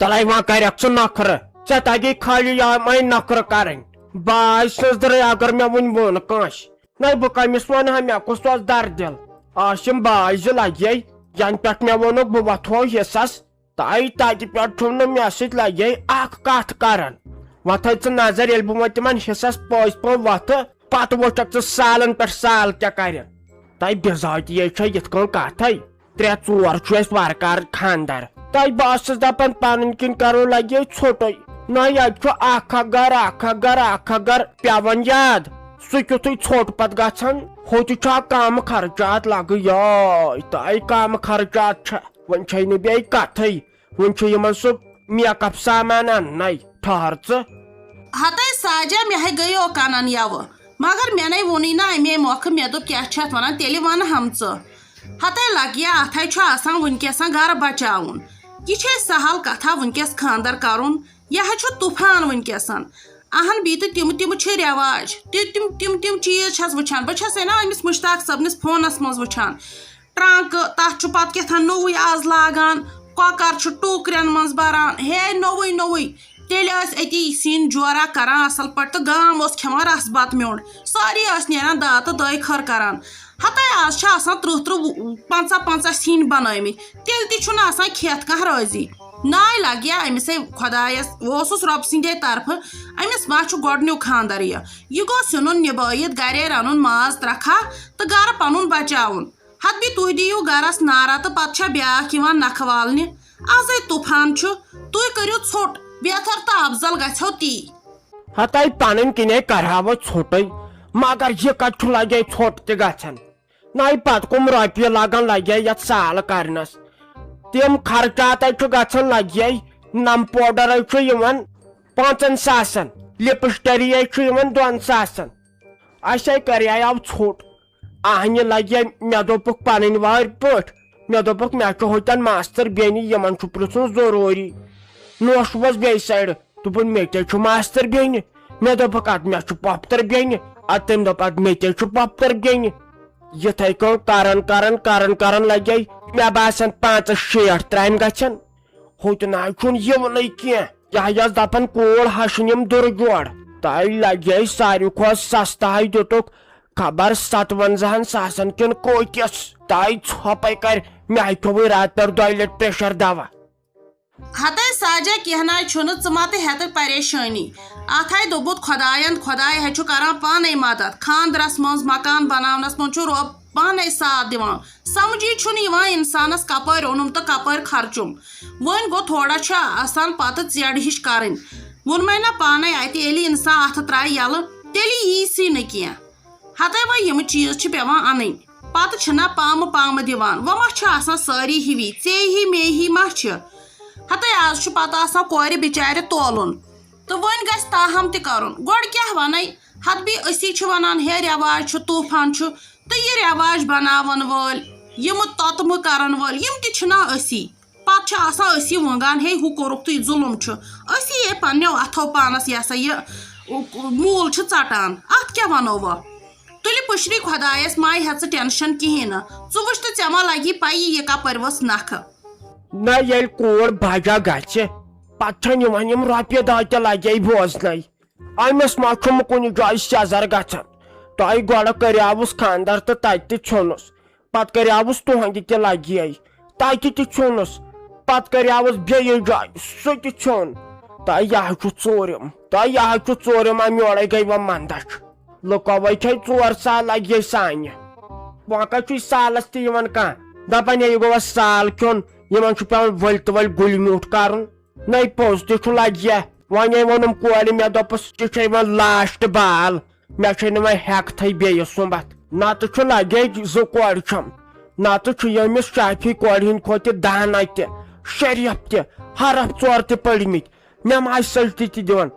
تلے وہاں کرک ژٕ نخرٕ ژےٚ تگی خالی یمے نخرٕ کرٕنۍ باے سٕنٛزرٕے اگر مےٚ وُنہِ ووٚن کٲنٛسہِ نَے بہٕ کٔمِس وَنہٕ ہا مےٚ کُس اوس دردِل آسِم باے زٕ لگے ینہٕ پٮ۪ٹھ مےٚ ووٚنُکھ بہٕ وۄتھو حصس تتہِ پٮ۪ٹھ چھُم نہٕ مےٚ سۭتۍ لگے اکھ کتھ کران وۄتھے ژٕ نظر ییٚلہِ بہٕ وۄنۍ تِمن حصس پٔزۍ پٲٹھۍ وۄتھٕ پتہٕ وٕچھکھ ژٕ سالن پٮ۪ٹھ سال کیٛاہ کرن تۄہہِ بِذٲتی چھےٚ یِتھ کٔنۍ کتھے 3-4 چھُ اَسہِ وارٕکار خاندر تۄہہِ بہٕ ٲسٕس دپان پنٕنۍ کِنۍ کرو لگے ژھوٚٹُے نہ ییٚتہِ چھُ اکھ گھر پیوان یاد سُہ کیُتھُے ژھوٚٹ پتہٕ گژھان ہوٚتہِ چھُ کم خرچات لگہٕ یٲے تۄہہِ کم خرچات چھےٚ وۄنۍ چھے نہٕ بیٚیہِ کتھے وۄنۍ چھُ یِمن سُہ میک اپ سامان اننے ٹھہر ژٕ ہتے ساجا مےٚ گٔیو کنن یوٕ مگر مےٚ نے ووٚنُے نہٕ اَمے مۄکھٕ مےٚ دوٚپ کیٛاہ چھِ اتھ ونان تیٚلہِ ونہم ژٕ ہتے لگیا اتھے چھُ آسان ونکیٚسن گرٕ بچاوُن یہ چھِ سہل کتھا ونکیٚس خاندر کرُن یہ چھُ طوفان ونکیٚسن اہن بیٚیہِ تہِ تِم چھِ رٮ۪واج تِم چیٖز چھس وٕچھان بہٕ چھس نا أمِس مشتاق صٲبنِس فونس منٛز وٕچھان ٹرٛنٛکہٕ تتھ چھُ پتہٕ کیٛاہ تھام نوٚوُے آز لاگان کۄکر چھُ ٹوٗکرٮ۪ن منٛز بران ہے نوٚوُے تیٚلہِ ٲسۍ أتی سِنۍ جورا کران اصل پٲٹھۍ تہٕ گام اوس کھٮ۪وان رس بتہٕ میوٚنڈ سٲری ٲسۍ نیران داہ تہٕ دۄیہِ خٲر کران ہتے آز چھِ آسان 30-50 سِنۍ بنٲومٕتۍ تیٚلہِ تہِ چھُنہٕ آسان کھٮ۪تھ کانٛہہ رٲضی ناے لگیا أمِسے خۄدایس بہٕ اوسُس رۄبہٕ سٕنٛدے طرفہٕ أمِس ما چھُ گۄڈنیُک خاندر یہِ گوٚژھ ژھٕنُن نِبٲیِتھ گرے رنُن ماز 3 تہٕ گرٕ پنُن بچاوُن ہتہٕ تُہۍ دِیِو گرس نارا تہٕ پتہٕ چھا بیاکھ یِوان نکھٕ والنہِ آزے طوفان چھُ تُہۍ کٔرِو ژھوٚٹ بہتر تہٕ افضل گژھو تی ہتے پنٕنۍ کِنے کرہاو ژھوٚٹے مگر یہِ کتہِ چھُ لگے ژھوٚٹ تہِ گژھان نَے پتہٕ کُم رۄپیہِ لگان لگے یتھ سال کرنس تِم خرچاتے چھُ گژھان لگے نم پوڈرے چھُ یِوان 5 ساسن لپسٹری چھُ یِوان 2 ساسن اسے کریاو ژھوٚٹ اہنہِ لگے مےٚ دوٚپُکھ پنٕنۍ وارِ پٲٹھۍ مےٚ دوٚپُکھ مےٚ چھُ ہوٚتٮ۪ن ماستٕر بیٚنہِ یِمن چھُ پرژھُن ضروٗری نوشوس بیٚیہِ سایڈٕ دوٚپُن مےٚ تے چھُ ماستٕر بیٚنہِ مےٚ دوٚپُکھ ادٕ مےٚ چھُ پۄپھتٕر بیٚنہِ ادٕ تٔمۍ دوٚپ ادٕ مےٚ تے چھُ پۄپھتٕر بیٚنہِ یِتھے کٔنۍ کران لگے مےٚ باسان 65 ترامہِ گژھن ہوٚتہِ نہ چھُنہٕ یِونٕے کینٛہہ یہِ ٲس دپان کوٗر ہشن یِم دُرٕ جوڑ تۄہہِ لگے ساروی کھۄتہٕ سستہے دِتُکھ خبر 57 ساسن کِنہٕ کوکِس تۄہہِ ژھۄپے کر مےٚ کھیوٚوُے راتہٕ پٮ۪ٹھ 2 لٹہِ پریشر دوا ہتے ساجا کینٛہہ ناے چھُنہٕ ژٕ ما تہِ ہٮ۪تہٕ پریشٲنی اتھے دوٚپُت خۄداے چھُ کران پانے مدد خاندرس منٛز مکان بناونس منٛز چھُ رۄب پانے ساتھ دِوان سمجھی چھُنہٕ یِوان انسانس کپٲرۍ اوٚنُم تہٕ کپٲرۍ خرچُم وۄنۍ گوٚو تھوڑا چھُ آسان پتہٕ ژیڑٕ ہِش کرٕنۍ ووٚنمے نا پانے اتہِ ییٚلہِ انسان اتھٕ ترایہِ یلہٕ تیٚلہِ یی نہٕ کینٛہہ ہتے وۄنۍ یِم چیٖز چھِ پیوان انٕنۍ پتہٕ چھِنا پامہٕ دِوان وۄنۍ ما چھِ آسان سٲری ہِوی ژےٚ ہی مے ہی ما چھِ ہتے آز چھُ پتہٕ آسان کورِ بِچارِ تولُن تہٕ وۄنۍ گژھِ تاہم تہِ کرُن گۄڈٕ کیٛاہ ونے ہتہٕ بیٚیہِ أسی چھِ ونان ہے رٮ۪واج چھُ طوفان چھُ تہٕ یہِ رٮ۪واج بناون وٲلۍ یِمہٕ توتمہٕ کرن وٲلۍ یِم تہِ چھِنا أسی پتہٕ چھِ آسان أسی ونگان ہے ہُہ کوٚرُکھ تُہۍ ظُلُم چھُ أسی پننیو اتھو پانس یہِ ہسا یہِ موٗل چھِ ژٹان اتھ کیٛاہ ونو وۄنۍ تُلہِ پٕشری خۄدایس ماے ہٮ۪ژٕ ٹٮ۪نشن کِہیٖنۍ نہٕ ژٕ وٕچھ تہٕ ژےٚ ما لگی پایی یہِ کپٲرۍ ؤژھ نکھٕ نہ ییٚلہِ کوٗر بجا گژھِ پتہٕ چھنہٕ یِوان یِم رۄپیہِ دہ تہِ لگے بوزنے أمِس ما چھُم کُنہِ جایہِ سیزر گژھان تۄہہِ گۄڈٕ کریاوُس خاندر تہٕ تتہِ تہِ ژھیوٚنُس پتہٕ کریاوُس تُہنٛدِ تہِ لگے تتہِ تہِ ژھیوٚنُس پتہٕ کریاوُس بیٚیہِ جایہِ سُہ تہِ ژھیوٚن تۄہہِ یہِ چھُ ژوٗرِم امہِ یورے گٔے وۄنۍ منٛدچھ لُکوے چھے 4 سال لگے سانہِ وۄنۍ کتہِ چھُے سالس تہِ یِوان کانٛہہ دپان ہے یہِ گوٚوا سال کھیوٚن یِمن چھُ پیوان ؤلۍ تہٕ ؤلۍ گُلۍ میوٗٹھ کرُن نَے پوٚز تہِ چھُ لگیا وۄنۍ ووٚنُم کورِ مےٚ دوٚپُس یہِ چھے وۄنۍ لاسٹ بال مےٚ چھے نہٕ وۄنۍ ہٮ۪کتھٕے بیٚیہِ سُمبتھ نتہٕ چھُ لگے 2 کورِ چھم نتہٕ چھُ ییٚمِس شافی کورِ ہٕنٛدۍ کھۄتہٕ تہِ دانا تہِ شریف تہِ حرف 4 تہِ پٔرمٕتۍ نٮ۪ماز سجدٕ تہِ دِوان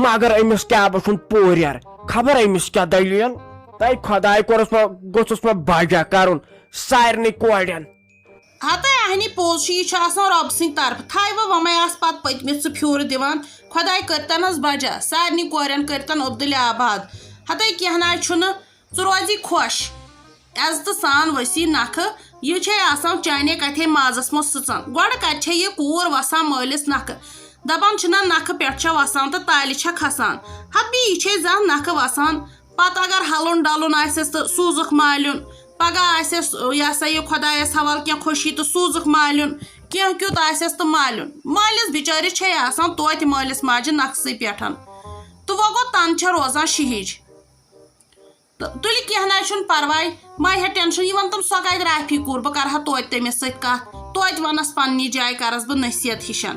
مگر أمِس کیٛاہ چھُنہٕ پوٗریر خبر أمِس کیٛاہ دٔلیٖل تۄہہِ خۄداے کوٚرُس وۄنۍ گوٚژھُس وۄنۍ بجا کرُن سارنٕے کورٮ۪ن ہتے اہنی پوٚز چھُ یہِ چھُ آسان رۄبہٕ سٕنٛدِ طرفہٕ تھاے وۄنۍ آس پتہٕ پٔتمِس ژٕ پھیوٗرٕ دِوان خۄداے کٔرتنس بجا سارنٕے کورٮ۪ن کٔرتن عبدُل آباد ہتے کینٛہہ ناے چھُنہٕ ژٕ روزی خۄش عزتہٕ سان ؤسی نکھٕ یہ آسان چانے کتھے مازس مو سچان گوڑ کتھے یہ کور وسان مالس نکھ دپان چھنا نکھ پٮ۪ٹھ چھےٚ وسان تہٕ تالہِ چھےٚ کھسان ہتہٕ بیٚیہِ یہِ چھے زانٛہہ نکھ وسان پتہٕ اگر ہلُن ڈلُن آسٮ۪س تہٕ سوٗزُکھ مالیُن پگاہ آسٮ۪س یہ سا یہ خۄدایس حوالہٕ کینٛہہ خوشی تہٕ سوٗزُکھ مالیُن کینٛہہ کیُتھ آسٮ۪س تہٕ مالیُن مٲلِس بِچٲرِس چھے آسان توتہِ مٲلِس ماجہِ نقصٕے پٮ۪ٹھ تہٕ وۄنۍ گوٚو تن چھےٚ روزان شِہِج تہٕ تُلہِ کینٛہہ نہ چھُنہٕ پرواے مہ ہےٚ ٹٮ۪نشن یہِ وَن تِم سۄ کتہِ رافی کوٗر بہٕ کرٕ ہا توتہِ تٔمِس سۭتۍ کتھ توتہِ ونس پننہِ جایہِ کرس بہٕ نصیحت ہِشن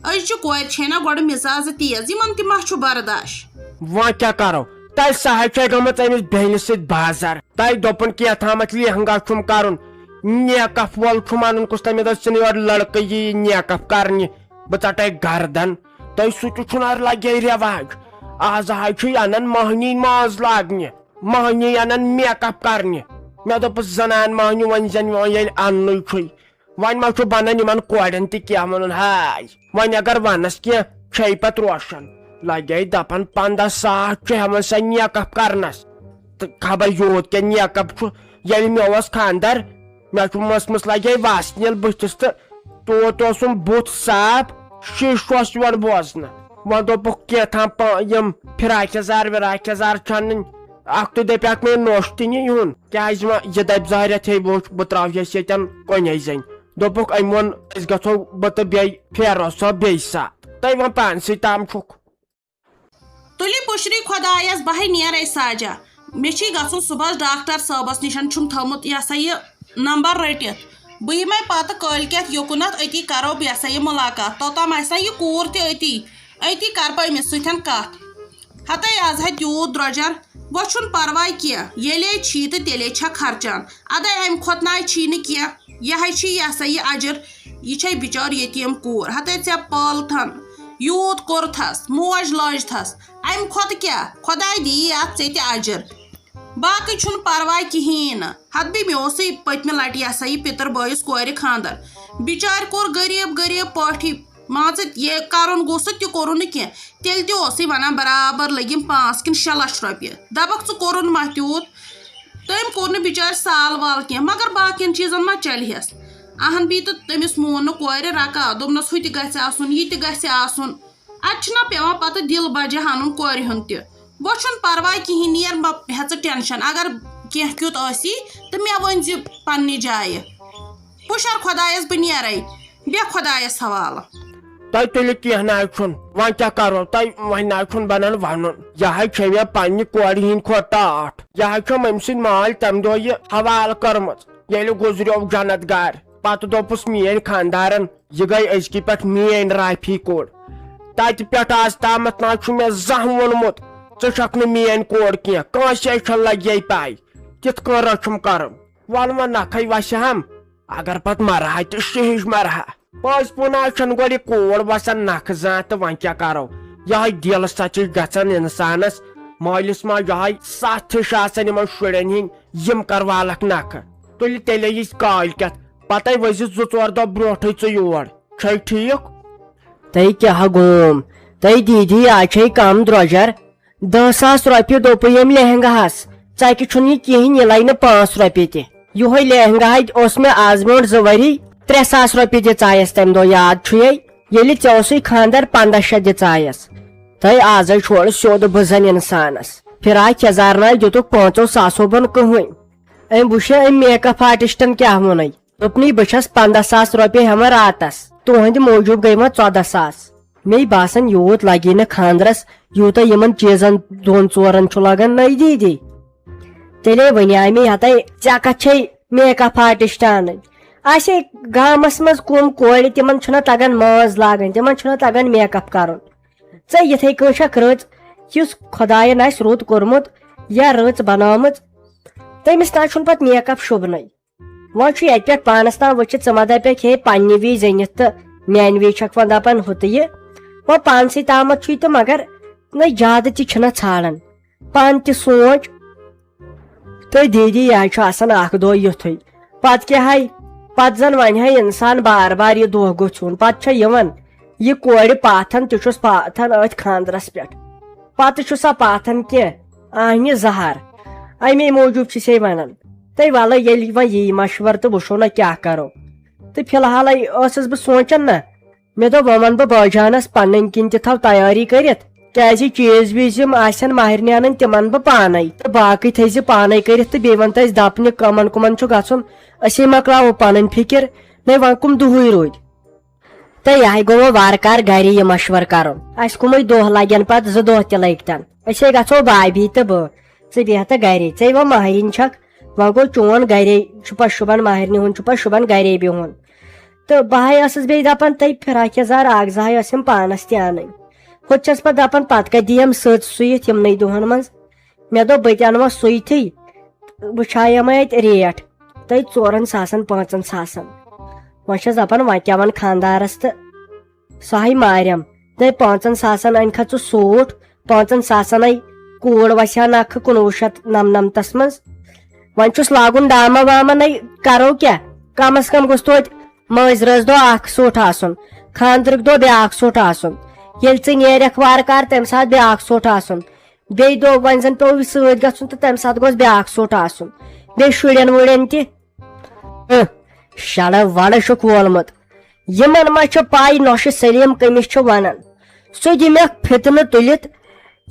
أزچہِ کورِ چھے نا گۄڈٕ مزازٕ تیز یِمن تہِ ما چھُ برداش وۄنۍ کیٛاہ کرو تۄہہِ سہل چھے گٔمٕژ أمِس بیٚنہِ سۭتۍ بازر تۄہہِ دوٚپُن کینٛہہ لہنگا چھُم کرُن نیک اپ وول چھُم انُن کُس تام دٔژ ژھٕنہٕ یورٕ لڑکہٕ یی نیک اپ کرنہِ بہٕ ژٹے گردن تۄہہِ سُہ تہِ چھُنہٕ لگے رٮ۪واج آز حظ چھُ انان مہنی ماز لاگنہِ مہنی انان میک اپ کرنہِ مےٚ دوٚپُس زنان مہنی وۄنۍ زن وۄنۍ ییٚلہِ اننُے چھُے وۄنۍ ما چھُ بنان یِمن کورٮ۪ن تہِ کینٛہہ وَنُن ہاے وۄنۍ اگر ونس کینٛہہ چھے پتہٕ روشن لگے دپان 15,000 چھُ ہٮ۪وان سۄ نیک اپ کرنس تہٕ خبر یوٗت کیٛاہ نیک اپ چھُ ییٚلہِ مےٚ اوس خانٛدر مےٚ چھُ مس لگے واسنیل بٕتھِس تہٕ توت اوسُم بُتھ صاف شیٖشہٕ اوس یورٕ بوزنہٕ وۄنۍ دوٚپُکھ کینٛہہ یِم فراک یزار وراک یزار چھنٕنۍ اکھ تہٕ دپیکھ مےٚ نوٚش تہِ نہِ یُن کیٛازِ وۄنۍ یہِ دپہِ زہرٮ۪تھ ہے وٕچھ بہٕ تراو یس ییٚتٮ۪ن کۄنے زٔنۍ دوٚپُکھ أمۍ ووٚن أسۍ گژھو بہٕ تہٕ بیٚیہِ پھیرو سۄ بیٚیہِ ساتہٕ تۄہہِ وۄنۍ پانسٕے تام چھُکھ تُلہِ پُشری خۄدایس بہے نیرے ساجا مےٚ چھی گژھُن صبحس ڈاکٹر صٲبس نِشن چھُم تھوٚمُت یہ سا یہِ نمبر رٔٹِتھ بہٕ یِمے پتہٕ کٲلکٮ۪تھ یوکُنتھ أتی کرو یہ سا یہِ مُلاقات توٚتام آسہِ یہِ کوٗر تہِ أتی کرٕ بہٕ أمِس سۭتۍ کتھ ہتے آز ہے تیوٗت درٛۄجر وۄنۍ چھُنہٕ پرواے کینٛہہ ییٚلے چھی تہٕ تیٚلے چھےٚ خرچان ادے امہِ کھۄتہٕ ناے چھی نہٕ کینٛہہ یہے چھی یہ سا یہِ اجر یہِ چھے بِچٲر یتیٖم کوٗر ہتے ژےٚ پالتھن یوٗت کوٚرتھس موج لٲجتھس امہِ کھۄتہٕ کیٛاہ خۄداے دِیی اتھ ژےٚ تہِ اجر باقٕے چھُنہٕ پرواے کِہیٖنۍ نہٕ ہتہٕ بیٚیہِ مےٚ اوسُے پٔتمہِ لٹہِ یہ سا یہِ پِتٕر بٲیِس کورِ خانٛدر بِچارِ کوٚر غریٖب پٲٹھی مان ژٕ یہِ کرُن گوٚژھ تہِ کوٚرُن نہٕ کینٛہہ تیٚلہِ تہِ اوسُے ونان برابر لٔگِم 5 کِنہٕ 6 لچھ رۄپیہِ دپکھ ژٕ کوٚرُن ما تیوٗت تٔمۍ کوٚر نہٕ بِچارِ سال وال کینٛہہ مگر باقین چیٖزن ما چلہس اہن بیٚیہِ تہٕ تٔمِس مون نہٕ کورِ رکا دوٚپنس ہُہ تہِ گژھِ آسُن یہِ تہِ گژھِ آسُن اتہِ چھُنہ پیوان پتہٕ دِل بجہِ انُن کورِ ہُنٛد تہِ وۄنۍ چھُنہٕ پرواے کِہیٖنۍ نیر ما ہےٚ ژٕ ٹٮ۪نشن اگر کینٛہہ کیُتھ ٲسی تہٕ مےٚ ؤنۍ زِ پننہِ جایہِ پُشر خۄدایس بہٕ نیرے بیٚہہ خۄدایس حوالہٕ تۄہہِ تُلہِ کینٛہہ نہ حظ چھُنہٕ وۄنۍ کیٛاہ کرو تۄہہِ وۄنۍ نہ حظ چھُنہٕ بنان ونُن یہِ حظ چھے مےٚ پننہِ کورِ ہِنٛدۍ کھۄتہٕ ٹاٹھ یہِ حظ چھُم أمۍ سٕنٛدۍ مٲلۍ تمہِ دۄہ یہِ حوالہٕ کٔرمٕژ ییٚلہِ گُزریو جنت گار پتہٕ دوٚپُس میٲنۍ خانٛدارن یہِ گٔے أزکہِ پٮ۪ٹھ میٲنۍ رافی کوٗر تتہِ پٮ۪ٹھ آز تامتھ نہ چھُ مےٚ زانٛہہ ووٚنمُت ژٕ چھکھ نہٕ میٲنۍ کور کینٛہہ کٲنٛسے چھےٚ لگے پاے تِتھ کٔنۍ رٔچھُم کرُن وۄنۍ وۄنۍ نکھے وسہِ ہم اگر پتہٕ مرہا تہِ شہج مرہا پٔزۍ پٲٹھۍ حظ چھنہٕ گۄڈٕ یہِ کوٗر وسان نکھٕ زانٛہہ تہٕ وۄنۍ کیٛاہ کرو یہے دِل سچ گژھان انسانس مٲلِس ماجہِ یہے سَتھ ہِش آسان یِمن شُرٮ۪ن ہِنٛدۍ یِم کروالکھ نکھٕ تُلہِ تیٚلے یہِ کالکٮ۪تھ پتے ؤزِ 2-4 دۄہ برونٛٹھٕے ژٕ یور چھے ٹھیٖک تۄہہِ کیٛاہ گوم تۄہہِ دیٖدی آز چھے کم درٛۄجر 10,000 رۄپیہِ دوٚپُے ییٚمۍ لہنگاہس ژکہِ چھُنہٕ یہِ کِہینۍ یہِ لگہِ نہٕ 5 رۄپیہِ تہِ یِہوے لہنگاہ اوس مےٚ آز برونٛٹھ 2 ؤری 3,000 رۄپیہِ دِژایس تمہِ دۄہ یاد چھُیے ییٚلہِ ژےٚ اوسُے خانٛدر 15 دِژایس تۄہہِ آزے چھوڑ سیوٚد بہٕ زن انسانس فراک یزار ناے دِتُکھ 500 بۄن کٕہٕنۍ أمۍ وٕچھے أمۍ میک اپ آرٹسٹن کیٛاہ ووٚنُے دوٚپنُے بہٕ چھس 15,000 رۄپیہِ ہٮ۪وان راتس تُہنٛدِ موٗجوٗب گٔے وۄنۍ 14,000 مے باسان یوٗت لگی نہٕ خانٛدرس یوٗتاہ یِمن چیٖزن 2-4 چھُ لگان نٔے دیٖدی تیٚلے ونے مےٚ ہتے ژےٚ کتھ چھے میک اپ آرٹسٹ انٕنۍ آسے گامس منٛز کُم کورِ تِمن چھُنہ تگان ماز لاگٕنۍ تِمن چھُنہ تگان میک اپ کرُن ژےٚ یِتھٕے کٔنۍ چھکھ رٕژ یُس خۄداین آسہِ رُت کوٚرمُت یا رٕژ بنٲومٕژ تٔمِس نہ چھُنہٕ پتہٕ میک اپ شوٗبنٕے وۄنۍ چھُ ییٚتہِ پٮ۪ٹھ پانس تام وٕچھِتھ ژٕ ما دپکھ ہے پننہِ وِزِ زٔنِتھ تہٕ میانہِ وِزِ چھکھ وۄنۍ دپان ہُہ تہٕ یہِ وۄنۍ پانسٕے تامتھ چھُے تہٕ مگر نہ زیادٕ تہِ چھِنہ ژھانڈان پانہٕ تہِ سونٛچ تہٕ دیٖدی یہِ حظ چھُ آسان اکھ دۄہ یُتھُے پتہٕ کیٛاہ ہے پتہٕ زن ونہِ ہے انسان بار بار یہِ دۄہ گوٚژھ یُن پتہٕ چھےٚ یِوان یہِ کورِ پاتھن تہِ چھُس پاتھن أتھۍ خانٛدرس پٮ۪ٹھ پتہٕ چھُ سا پاتھن کینٛہہ آہنہِ زہر امے موٗجوٗب چھِسے ونان تہٕ وَلہٕ ییٚلہِ وۄنۍ یی مشورٕ تہٕ وٕچھو نہ کیٛاہ کرو تہٕ فی الحالے ٲسٕس بہٕ سونٛچان نہ مےٚ دوٚپ وۄنۍ وَنہٕ بہٕ بٲجانس پنٕنۍ کِنۍ تہِ تھاو تیٲری کٔرِتھ کیٛازِ چیٖز ویٖز یِم آسن ماہرنہِ اَنٕنۍ تِم اَنہٕ بہٕ پانے تہٕ باقٕے تھٲیزِ پانے کٔرِتھ تہٕ بیٚیہِ وَنتہٕ أسۍ دپنہِ کَمن کُمن چھُ گژھُن أسے مۄکلاوو پنٕنۍ فِکر نَے وۄنۍ کُم دُہٕے روٗدۍ تہٕ یِہے گوٚو وۄنۍ وارٕ کارٕ گرِ یہِ مشورٕ کرُن اسہِ کُمے دۄہ لگن پتہٕ 2 دۄہ تہِ لٔگۍتن أسے گژھو بابی تہٕ بہٕ ژٕ بیٚہہ گرے ژے وۄنۍ ماہرِنۍ چھکھ وۄنۍ گوٚو چون گرے چھُ پتہٕ شُبن ماہرنہِ ہُنٛد چھُ پتہٕ شُبن گرے بِہُن تہٕ بہے ٲسٕس بیٚیہِ دپان تٔے فِراک یزار 1-2 ٲسِم پانس تہِ اَنٕنۍ ہُتہِ چھس پتہٕ دپان پتہٕ کتہِ دِیم سٕژ سُیِتھ یِمنٕے دۄہن منٛز مےٚ دوٚپ بہٕ تہِ انہٕ سُیتھٕے وٕچھایمے اَتہِ ریٹ تٔے 4,000-5,000 وۄنۍ چھس دپان وۄنۍ کیٛاہ ون خانٛدارس تہٕ سۄ ہاے ماریم دٔپۍ 5,000 انکھا ژٕ سوٗٹ 5,000 کوٗر وسہِ ہا نکھٕ 1999 منٛز وۄنۍ چھُس لاگُن ڈاما واما نَے کرو کیٛاہ کم از کم گوٚژھ توتہِ مٲنٛزِ رٲژ دۄہ اکھ سوٗٹ آسُن خانٛدرٕکۍ دۄہ بیٛاکھ سوٗٹ آسُن ییٚلہِ ژٕ نیرکھ وارٕ کارٕ تمہِ ساتہٕ بیٛاکھ سوٗٹ آسُن بیٚیہِ دۄہ وۄنۍ زن پیٚو سۭتۍ گژھُن تہٕ تمہِ ساتہٕ گوٚژھ بیٛاکھ سوٗٹ آسُن بیٚیہِ شُرٮ۪ن وُرٮ۪ن تہِ شڑٕ وڑٕ چھُکھ وولمُت یِمن ما چھِ پاے نۄشہِ سلیٖم کٔمِس چھُ ونان سُہ دِمکھ فتنہٕ تُلِتھ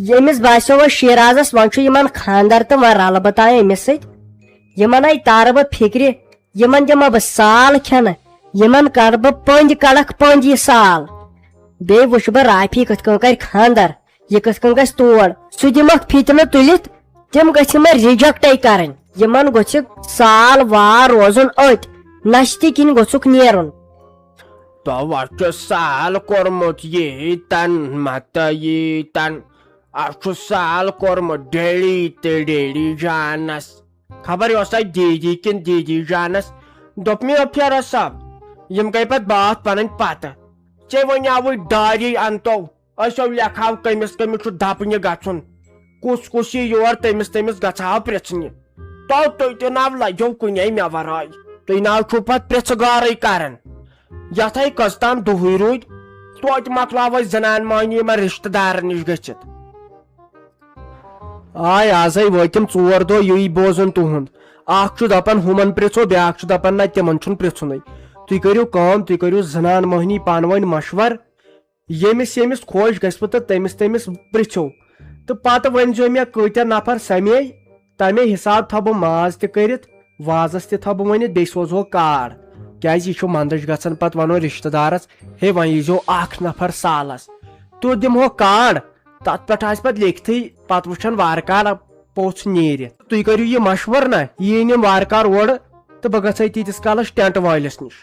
ییٚمِس باسیو وۄنۍ شیرازس وۄنۍ چھُ یِمن خانٛدر تہٕ وۄنۍ رلہٕ بہٕ تانۍ أمِس سۭتۍ یِمن آیہِ تارٕ بہٕ فِکرِ یِمن دِمہٕ بہٕ سال کھٮ۪نہٕ یِمن کرٕ بہٕ پٔنٛدۍ کڑکھ 50 سال بیٚیہِ وٕچھٕ بہٕ رافی کِتھ کٔنۍ کرِ خانٛدر یہِ کِتھ کٔنۍ گژھِ تور سُہ دِمکھ فتنہٕ تُلِتھ تِم گژھِ یِمن رِجکٹے کرٕنۍ یِمن گوٚژھِ سال وار روزُن أتۍ نشتہِ کِنۍ گوٚژھُکھ نیرُن تو چھُ سال کوٚرمُت ییٖتن متہٕ ییٖتن اَسہِ چھُ سال کوٚرمُت ڈیڈی تہٕ ڈیڈی جانس خبر یہِ اوسا دیٖدی کِنہٕ دیٖدی جانس دوٚپ مےٚ پھیرٕ صاحب یِم گٔے پتہٕ باتھ پنٕنۍ پتہٕ ژےٚ وَنیاوٕے ڈاری انتو أسیو لیکھاو کٔمِس کٔمِس چھُ دپنہِ گژھُن کُس کُس یی یور تٔمِس تٔمِس گژھاو پرژھنہِ تُہۍ تہِ ناو لجو کُنے مےٚ ورٲے تُہۍ ناو چھُو پتہٕ پرژھٕ گارٕے کران یتھے کٔژ تام دُہٕے روٗدۍ توتہِ مۄکلاو أسۍ زنان مۄہنی یِمن رشتہٕ دارن نِش گٔژھِتھ آے آزے وٲتِم 4 دۄہ یی بوزُن تُہُنٛد اکھ چھُ دپان ہُمن پرژھو بیاکھ چھُ دپان نہ تِمن چھُنہٕ پرژھُنٕے تُہۍ کٔرِو کٲم تُہۍ کٔرِو زنان مۄہنی پانہٕ ؤنۍ مشور ییٚمِس ییٚمِس خۄش گژھوٕ تہٕ تٔمِس تٔمِس پرژھِو تہٕ پتہٕ ؤنۍزیو مےٚ کۭتیاہ نفر سمے تمے حساب تھاو بہٕ ماز تہِ کٔرِتھ وازس تہِ تھاو بہٕ ؤنِتھ بیٚیہِ سوزہو کارڈ کیٛازِ یہِ چھُ منٛدچھ گژھان پتہٕ ونو رشتہٕ دارس ہے وۄنۍ ییٖزیو 1 نفر سالس تہٕ دِمہو کارڈ تتھ پٮ۪ٹھ آسہِ پتہٕ لیکھتھٕے پتہٕ وٕچھن وارٕ کارٕ پوٚژھ نیرِ تُہۍ کٔرِو یہِ مشور نہ یہِ یِن یِم وارٕ کارٕ اورٕ تہٕ بہٕ گژھے تیٖتِس کالس ٹینٹ وٲلِس نِش